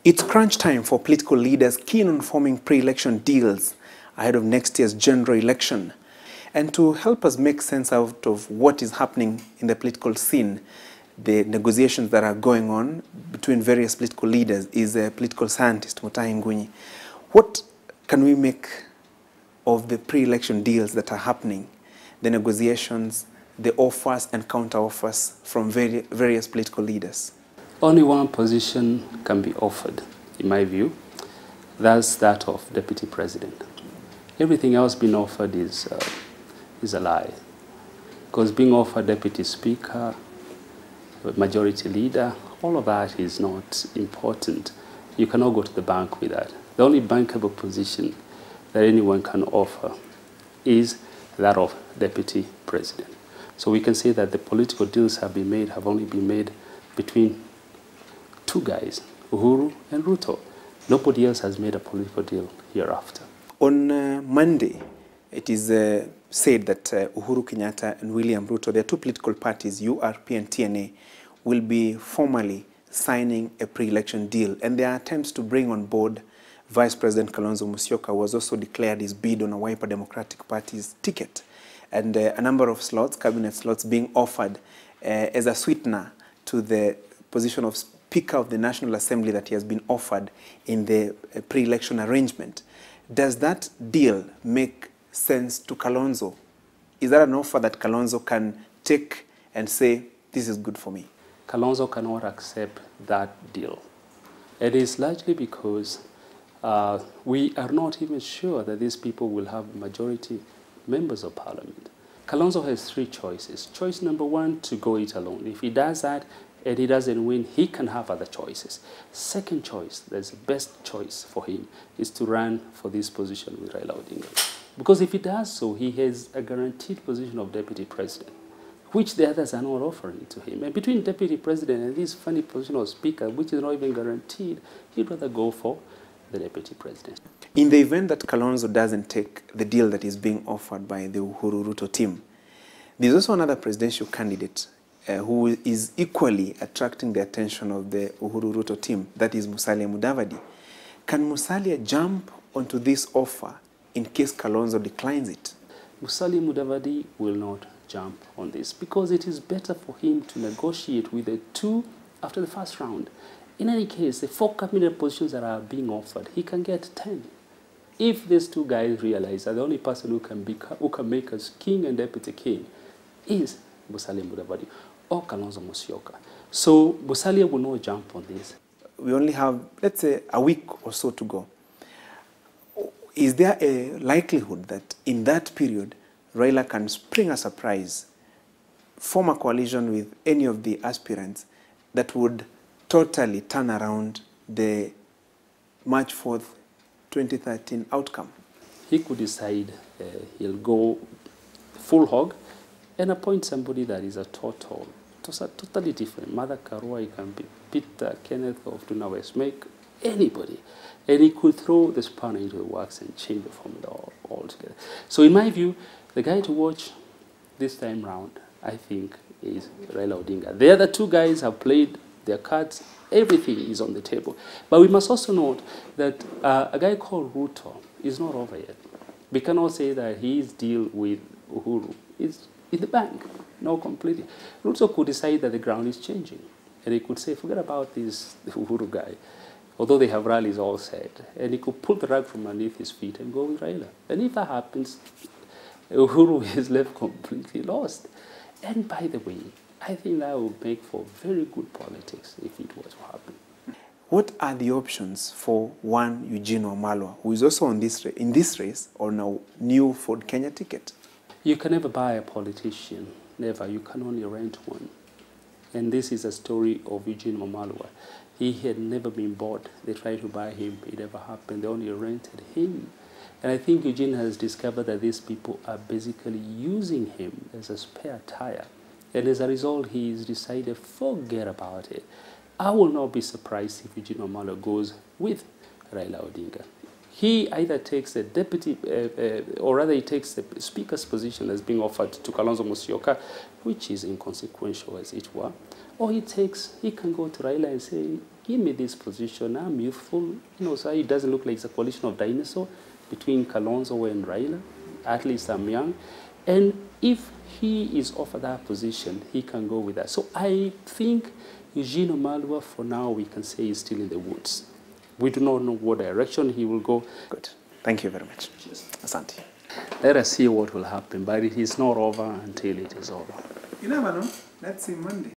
It's crunch time for political leaders keen on forming pre-election deals ahead of next year's general election. And to help us make sense out of what is happening in the political scene, the negotiations that are going on between various political leaders, is a political scientist, Mutahi Ngunyi. What can we make of the pre-election deals that are happening, the negotiations, the offers and counter-offers from various political leaders? Only one position can be offered, in my view. That's that of Deputy President. Everything else being offered is a lie. Because being offered Deputy Speaker, Majority Leader, all of that is not important. You cannot go to the bank with that. The only bankable position that anyone can offer is that of Deputy President. So we can say that the political deals have only been made between two guys, Uhuru and Ruto. Nobody else has made a political deal hereafter. On Monday, it is said that Uhuru Kenyatta and William Ruto, their two political parties, URP and TNA, will be formally signing a pre-election deal. And there are attempts to bring on board Vice President Kalonzo Musyoka, who has also declared his bid on a Wiper Democratic Party's ticket. And a number of slots, cabinet slots, being offered as a sweetener to the position of Speaker of the National Assembly that he has been offered in the pre-election arrangement. Does that deal make sense to Kalonzo? Is that an offer that Kalonzo can take and say, this is good for me? Kalonzo cannot accept that deal. It is largely because we are not even sure that these people will have majority members of parliament. Kalonzo has three choices. Choice number one, to go it alone. If he does that and he doesn't win, he can have other choices. Second choice, that's the best choice for him, is to run for this position with Raila Odinga. Because if he does so, he has a guaranteed position of Deputy President, which the others are not offering to him. And between Deputy President and this funny position of Speaker, which is not even guaranteed, he'd rather go for the Deputy President. In the event that Kalonzo doesn't take the deal that is being offered by the Uhuru Ruto team, there's also another presidential candidate who is equally attracting the attention of the Uhuru Ruto team, that is Musalia Mudavadi. Can Musalia jump onto this offer in case Kalonzo declines it? Musalia Mudavadi will not jump on this because it is better for him to negotiate with the two after the first round. In any case, the 4 cabinet positions that are being offered, he can get 10. If these two guys realize that the only person who can make us king and deputy king is Musalia Mudavadi or Kalonzo Musyoka. So Musalia will not jump on this. We only have, let's say, a week or so to go. Is there a likelihood that in that period, Raila can spring a surprise, form a coalition with any of the aspirants that would totally turn around the March 4th, 2013 outcome? He could decide he'll go full hog and appoint somebody that is a totally different. Mother Karua, he can be Peter Kenneth of Tuna West, make anybody. And he could throw the spanner into the works and change the formula altogether. So in my view, the guy to watch this time round, I think, is Raila Odinga. The other two guys have played their cards. Everything is on the table. But we must also note that a guy called Ruto is not over yet. We cannot say that his deal with Uhuru is in the bank. No, completely. Ruto could decide that the ground is changing. And he could say, forget about this Uhuru guy, although they have rallies all set. And he could pull the rug from underneath his feet and go with Raila. And if that happens, Uhuru is left completely lost. And by the way, I think that would make for very good politics if it was to happen. What are the options for one Eugene Wamalwa, who is also in this race on a new Ford Kenya ticket? You can never buy a politician, never. You can only rent one. And this is a story of Eugene Wamalwa. He had never been bought. They tried to buy him. It never happened. They only rented him. And I think Eugene has discovered that these people are basically using him as a spare tire. And as a result, he's decided, forget about it. I will not be surprised if Eugene Wamalwa goes with Raila Odinga. He either takes the deputy, or rather he takes the speaker's position as being offered to Kalonzo Musyoka, which is inconsequential as it were, or he can go to Raila and say, give me this position. I'm youthful. You know, so it doesn't look like it's a coalition of dinosaurs between Kalonzo and Raila. At least I'm young. And if he is offered that position, he can go with that. So I think Eugene Wamalwa, for now, we can say is still in the woods. We do not know what direction he will go. Good. Thank you very much. Cheers. Asante. Let us see what will happen, but it is not over until it is over. You never know. Let's see Monday.